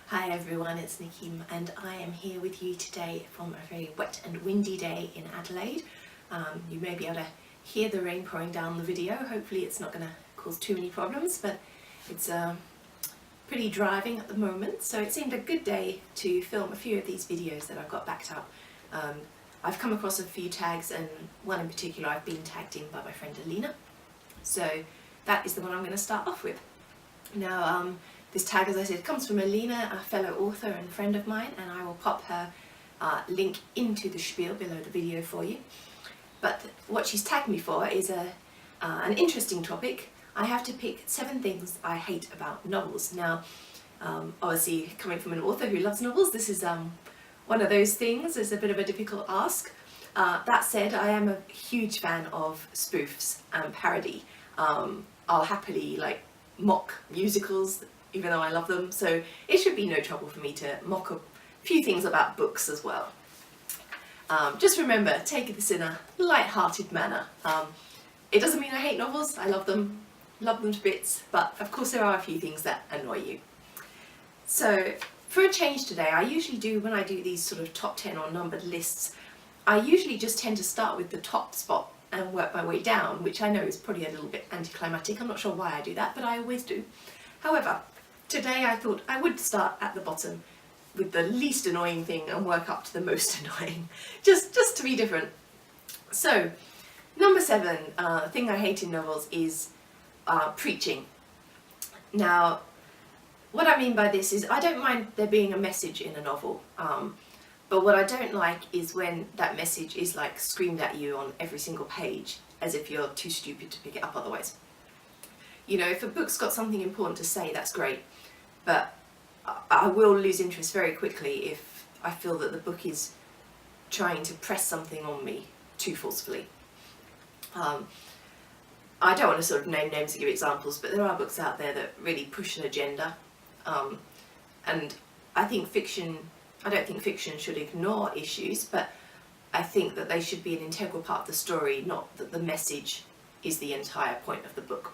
Hi everyone, it's Nicki and I am here with you today from a very wet and windy day in Adelaide. You may be able to hear the rain pouring down the video. Hopefully it's not going to cause too many problems, but it's pretty driving at the moment, so it seemed a good day to film a few of these videos that I've got backed up. I've come across a few tags, and one in particular I've been tagged in by my friend Alina, so that is the one I'm going to start off with. Now, this tag, as I said, comes from Alina, a fellow author and friend of mine, and I will pop her link into the spiel below the video for you. But what she's tagged me for is an interesting topic. I have to pick 7 things I hate about novels. Now, obviously, coming from an author who loves novels, this is one of those things. It's a bit of a difficult ask. That said, I am a huge fan of spoofs and parody. I'll happily mock musicals, even though I love them, so it should be no trouble for me to mock a few things about books as well. Just remember, take this in a light-hearted manner. It doesn't mean I hate novels. I love them to bits, but of course there are a few things that annoy you. So for a change today, I usually do, when I do these sort of top 10 or numbered lists, I usually just tend to start with the top spot and work my way down, which I know is probably a little bit anticlimactic. I'm not sure why I do that, but I always do. However, today I thought I would start at the bottom with the least annoying thing and work up to the most annoying, just to be different. So, number 7 thing I hate in novels is preaching. Now, what I mean by this is I don't mind there being a message in a novel, but what I don't like is when that message is screamed at you on every single page, as if you're too stupid to pick it up otherwise. You know, if a book's got something important to say, that's great, but I will lose interest very quickly if I feel that the book is trying to press something on me too forcefully. I don't want to sort of name names and give examples, but there are books out there that really push an agenda, and I don't think fiction should ignore issues, but I think that they should be an integral part of the story, not that the message is the entire point of the book.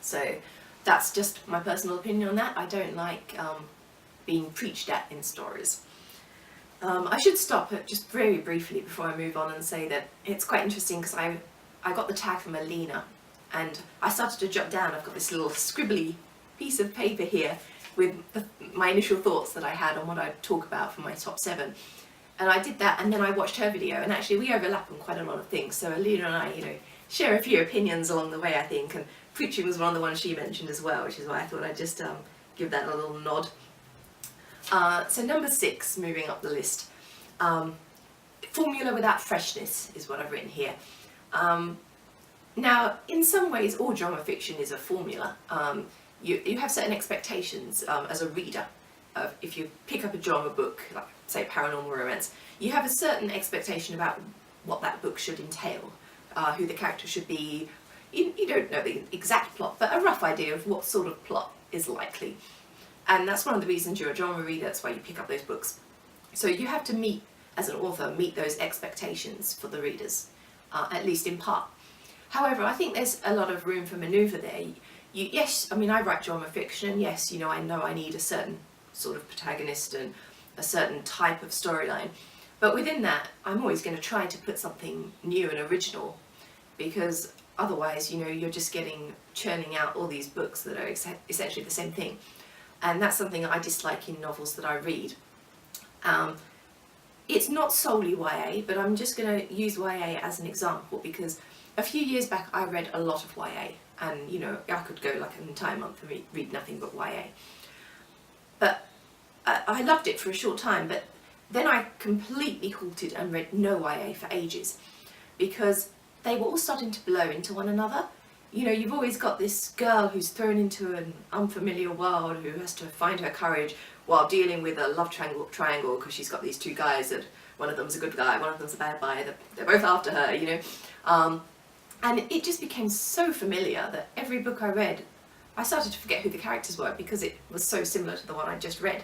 So that's just my personal opinion on that. I don't like being preached at in stories. I should stop it just very briefly before I move on and say that it's quite interesting because I got the tag from Alina and I started to jot down. I've got this little scribbly piece of paper here with my initial thoughts that I had on what I'd talk about for my top 7. And I did that, and then I watched her video, and actually we overlap on quite a lot of things. So Alina and I, share a few opinions along the way, I think, and preaching was one of the ones she mentioned as well, which is why I thought I'd just give that a little nod. So number 6, moving up the list. Formula without freshness is what I've written here. Now, in some ways, all drama fiction is a formula. You have certain expectations as a reader. If you pick up a drama book, like say paranormal romance, you have a certain expectation about what that book should entail, who the character should be. You don't know the exact plot, but a rough idea of what sort of plot is likely. And that's one of the reasons you're a drama reader, that's why you pick up those books. So you have to as an author, meet those expectations for the readers, at least in part. However, I think there's a lot of room for manoeuvre there. Yes, I mean, I write drama fiction, yes, I know I need a certain sort of protagonist and a certain type of storyline, but within that, I'm always going to try to put something new and original, because otherwise, you're just churning out all these books that are essentially the same thing. And that's something I dislike in novels that I read. It's not solely YA, but I'm just going to use YA as an example, because a few years back I read a lot of YA, and I could go an entire month and read nothing but YA. But I loved it for a short time, but then I completely halted and read no YA for ages, because they were all starting to blow into one another. You've always got this girl who's thrown into an unfamiliar world, who has to find her courage while dealing with a love triangle because she's got these 2 guys, that one of them's a good guy, one of them's a bad guy, they're both after her, and it just became so familiar that every book I read, I started to forget who the characters were because it was so similar to the one I just read.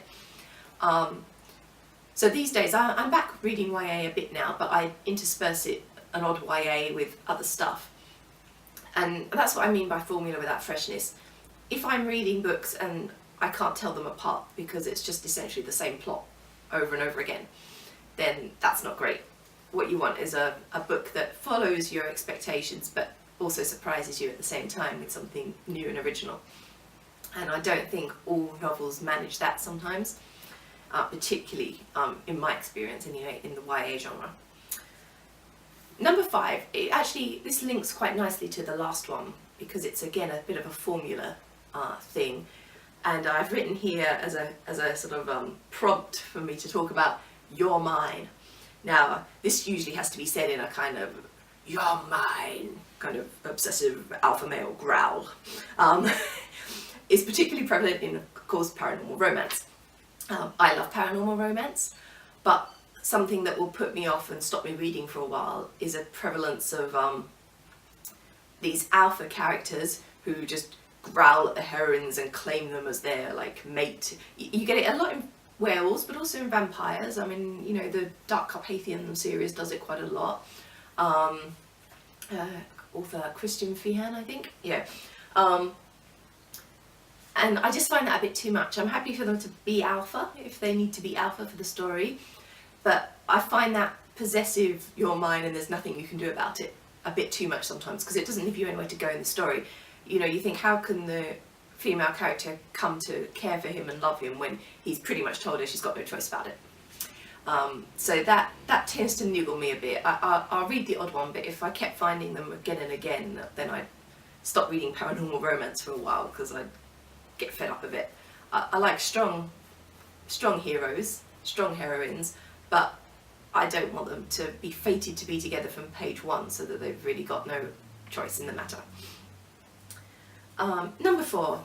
So these days, I'm back reading YA a bit now, but I intersperse an odd YA with other stuff. And that's what I mean by formula without freshness. If I'm reading books and I can't tell them apart because it's just essentially the same plot over and over again, then that's not great. What you want is a book that follows your expectations but also surprises you at the same time with something new and original. And I don't think all novels manage that sometimes, particularly in my experience anyway, in the YA genre. Number 5, this links quite nicely to the last one because it's again a bit of a formula thing, and I've written here as a sort of prompt for me to talk about "You're Mine." Now this usually has to be said in a kind of "You're mine" kind of obsessive alpha male growl. It's particularly prevalent in, of course, paranormal romance. I love paranormal romance, but something that will put me off and stop me reading for a while is a prevalence of these alpha characters who just growl at the heroines and claim them as their like mate. You get it a lot in werewolves, but also in vampires. I mean, you know, the Dark Carpathian series does it quite a lot. Author Christian Feehan, I think. Yeah. And I just find that a bit too much. I'm happy for them to be alpha if they need to be alpha for the story, but I find that possessive "you're mine and there's nothing you can do about it" a bit too much sometimes, because it doesn't leave you anywhere to go in the story. You know, you think, how can the female character come to care for him and love him when he's pretty much told her she's got no choice about it? So that tends to niggle me a bit. I'll read the odd one, but if I kept finding them again and again, then I'd stop reading paranormal romance for a while because I'd get fed up of it. I like strong heroes, strong heroines, but I don't want them to be fated to be together from page 1 so that they've really got no choice in the matter. Number 4,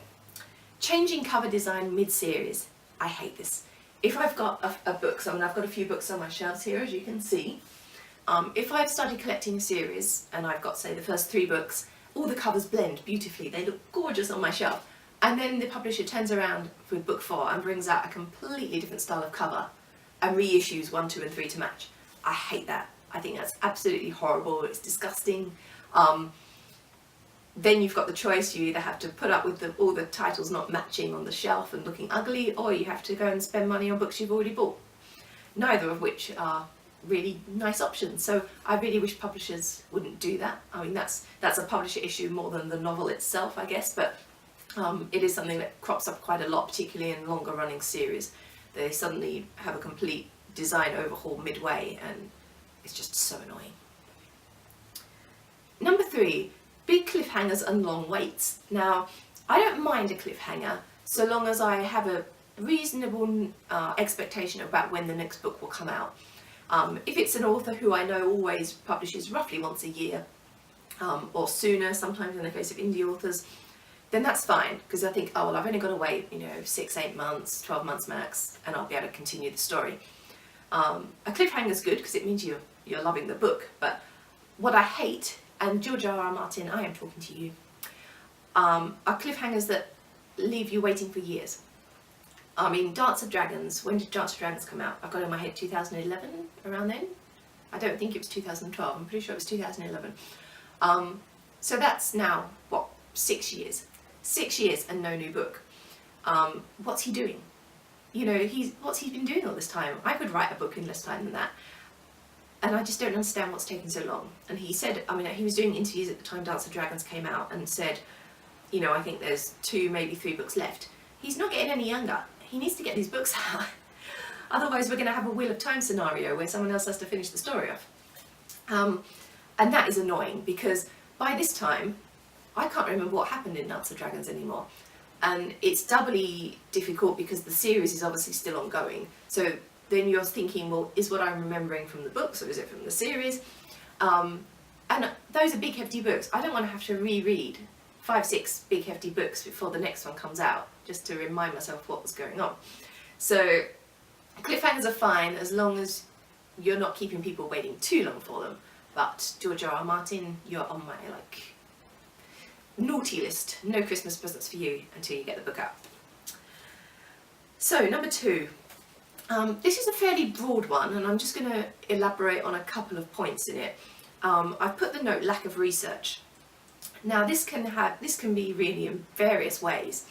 changing cover design mid-series. I hate this. If I've got a book, so I've got a few books on my shelves here, as you can see. If I've started collecting a series and I've got, say, the first 3 books, all the covers blend beautifully, they look gorgeous on my shelf, and then the publisher turns around with book 4 and brings out a completely different style of cover and reissues 1, 2 and 3 to match. I hate that. I think that's absolutely horrible. It's disgusting. Then you've got the choice. You either have to put up with all the titles not matching on the shelf and looking ugly, or you have to go and spend money on books you've already bought. Neither of which are really nice options. So I really wish publishers wouldn't do that. I mean, that's a publisher issue more than the novel itself, I guess, but it is something that crops up quite a lot, particularly in longer running series. They suddenly have a complete design overhaul midway, and it's just so annoying. Number 3, big cliffhangers and long waits. Now, I don't mind a cliffhanger so long as I have a reasonable expectation about when the next book will come out. If it's an author who I know always publishes roughly once a year, or sooner, sometimes in the case of indie authors, then that's fine, because I think, oh well, I've only got to wait, 6, 8 months, 12 months max, and I'll be able to continue the story. A cliffhanger's good because it means you're loving the book, but what I hate, and George R.R. Martin, I am talking to you, are cliffhangers that leave you waiting for years. I mean, Dance of Dragons, when did Dance of Dragons come out? I've got in my head 2011, around then? I don't think it was 2012, I'm pretty sure it was 2011. So that's now, what, 6 years? 6 years and no new book. What's he doing? What's he been doing all this time? I could write a book in less time than that. And I just don't understand what's taken so long. And he said, he was doing interviews at the time Dance of Dragons came out and said, I think there's 2, maybe 3 books left. He's not getting any younger. He needs to get these books out. Otherwise we're going to have a Wheel of Time scenario where someone else has to finish the story off. And that is annoying because by this time, I can't remember what happened in Dance of Dragons anymore. And it's doubly difficult because the series is obviously still ongoing. So then you're thinking, well, is what I'm remembering from the books or is it from the series? And those are big hefty books. I don't want to have to reread 5, 6 big hefty books before the next one comes out, just to remind myself what was going on. So cliffhangers are fine as long as you're not keeping people waiting too long for them. But George R.R. Martin, you're on my naughty list. No Christmas presents for you until you get the book out. So number 2. This is a fairly broad one, and I'm just going to elaborate on a couple of points in it. I've put the note lack of research. Now this can be really in various ways.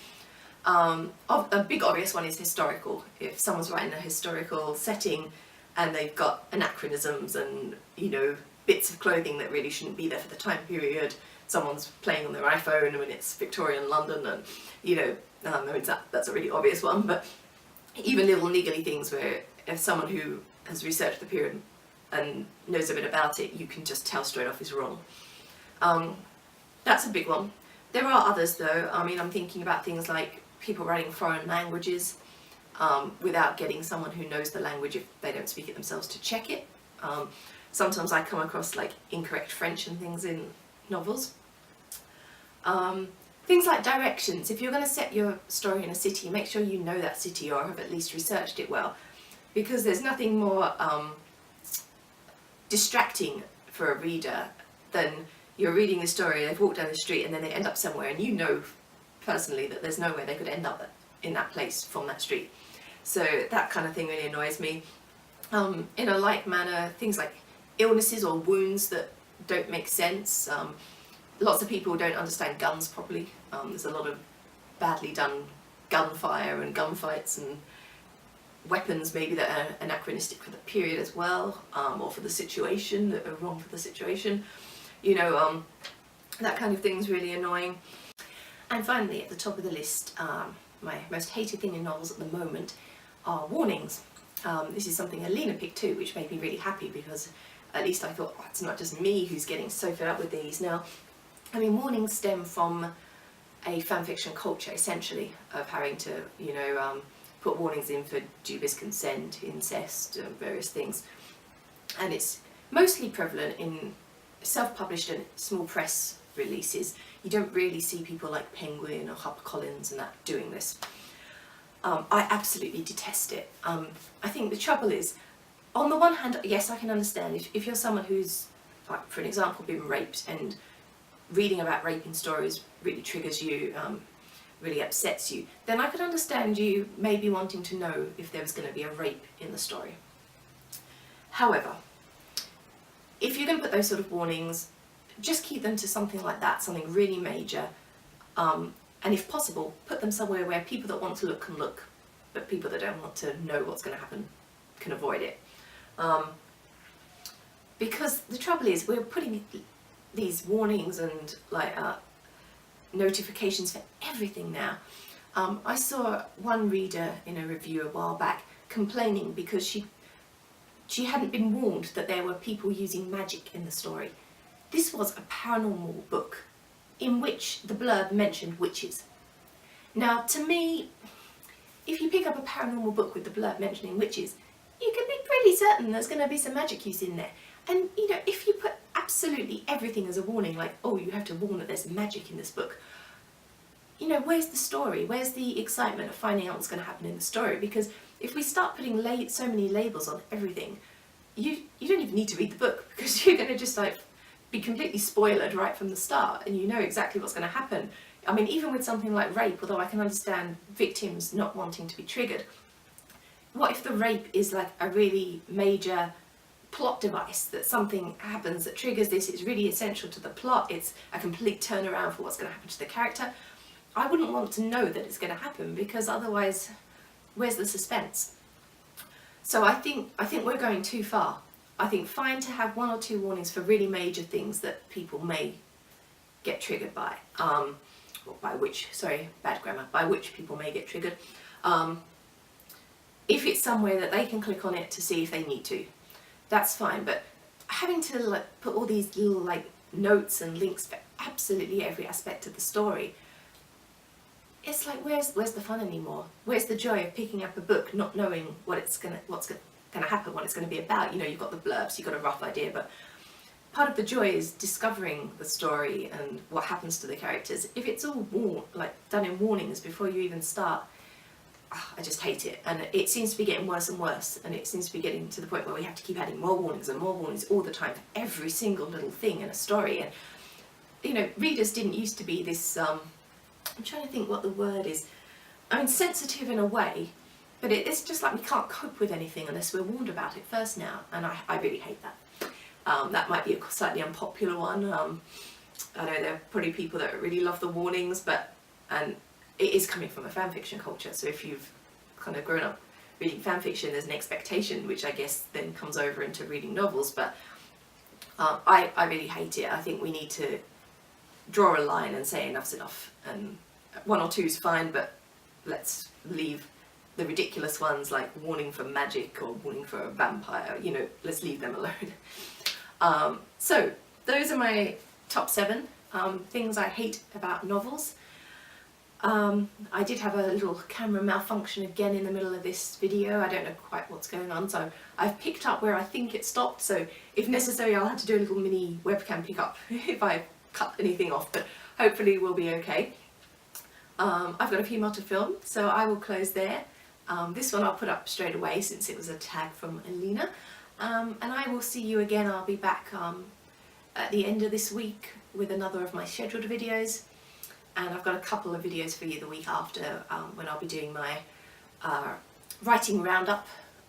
A big obvious one is historical. If someone's writing a historical setting and they've got anachronisms and, you know, bits of clothing that really shouldn't be there for the time period, someone's playing on their iPhone when it's Victorian London, and, you know, that's a really obvious one, but even little niggly things where if someone who has researched the period and knows a bit about it, you can just tell straight off is wrong. That's a big one. There are others though. I mean, I'm thinking about things like people writing foreign languages without getting someone who knows the language if they don't speak it themselves to check it. Sometimes I come across like incorrect French and things in novels. Things like directions. If you're going to set your story in a city, make sure you know that city or have at least researched it well, because there's nothing more distracting for a reader than you're reading the story, they've walked down the street and then they end up somewhere, and you know personally that there's nowhere they could end up in that place from that street. So that kind of thing really annoys me. In a like manner, things like illnesses or wounds that don't make sense. Lots of people don't understand guns properly. There's a lot of badly done gunfire and gunfights and weapons maybe that are anachronistic for the period as well, or for the situation, that are wrong for the situation. You know, that kind of thing is really annoying. And finally, at the top of the list, my most hated thing in novels at the moment are warnings. This is something Alina picked too, which made me really happy, because at least I thought, oh, it's not just me who's getting so fed up with these. Now, I mean, warnings stem from a fanfiction culture, essentially, of having to, you know, put warnings in for dubious consent, incest, various things. And it's mostly prevalent in self-published and small press releases. You don't really see people like Penguin or HarperCollins and that doing this. I absolutely detest it. I think the trouble is, on the one hand, yes, I can understand if you're someone who's, like, for an example, been raped, and reading about raping stories really triggers you, really upsets you, then I could understand you maybe wanting to know if there was going to be a rape in the story. However, if you're going to put those sort of warnings, just keep them to something like that, something really major, and if possible, put them somewhere where people that want to look can look, but people that don't want to know what's going to happen can avoid it. Because the trouble is, we're putting these warnings and like notifications for everything now. I saw one reader in a review a while back complaining because she hadn't been warned that there were people using magic in the story. This was a paranormal book in which the blurb mentioned witches. Now, to me, if you pick up a paranormal book with the blurb mentioning witches, you can be pretty certain there's going to be some magic use in there. And, you know, if you put absolutely everything as a warning, like, oh, you have to warn that there's magic in this book, you know, where's the story? Where's the excitement of finding out what's going to happen in the story? Because if we start putting so many labels on everything, you don't even need to read the book, because you're going to just like be completely spoiled right from the start, and you know exactly what's going to happen. I mean, even with something like rape, although I can understand victims not wanting to be triggered, what if the rape is like a really major plot device, that something happens that triggers this, it's really essential to the plot, it's a complete turnaround for what's going to happen to the character? I wouldn't want to know that it's going to happen, because otherwise, where's the suspense? So I think we're going too far. I think fine to have 1 or 2 warnings for really major things that people may get triggered by, by which people may get triggered. If it's somewhere that they can click on it to see if they need to, that's fine. But having to like put all these little like notes and links for absolutely every aspect of the story, it's like, where's the fun anymore? Where's the joy of picking up a book not knowing what's gonna happen, what it's gonna be about? You know, you've got the blurbs, you've got a rough idea, but part of the joy is discovering the story and what happens to the characters. If it's all done in warnings before you even start, I just hate it. And it seems to be getting worse and worse, and it seems to be getting to the point where we have to keep adding more warnings and more warnings all the time for every single little thing in a story. And you know, readers didn't used to be this I'm trying to think what the word is. I mean, sensitive in a way, but it's just like we can't cope with anything unless we're warned about it first now, and I really hate that. That might be a slightly unpopular one. I know there are probably people that really love the warnings, and it is coming from a fan fiction culture, so if you've kind of grown up reading fan fiction, there's an expectation which I guess then comes over into reading novels, but I really hate it. I think we need to draw a line and say enough's enough, and 1 or 2 is fine, but let's leave the ridiculous ones like warning for magic or warning for a vampire, you know, let's leave them alone. So those are my top 7 things I hate about novels. I did have a little camera malfunction again in the middle of this video. I don't know quite what's going on, so I've picked up where I think it stopped, so if necessary I'll have to do a little mini webcam pickup if I cut anything off, but hopefully we'll be okay. I've got a few more to film, so I will close there. This one I'll put up straight away since it was a tag from Alina, and I will see you again. I'll be back at the end of this week with another of my scheduled videos, and I've got a couple of videos for you the week after when I'll be doing my writing roundup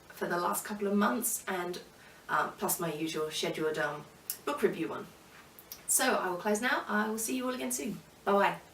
for the last couple of months, and plus my usual scheduled book review one. So I will close now. I will see you all again soon. Bye bye.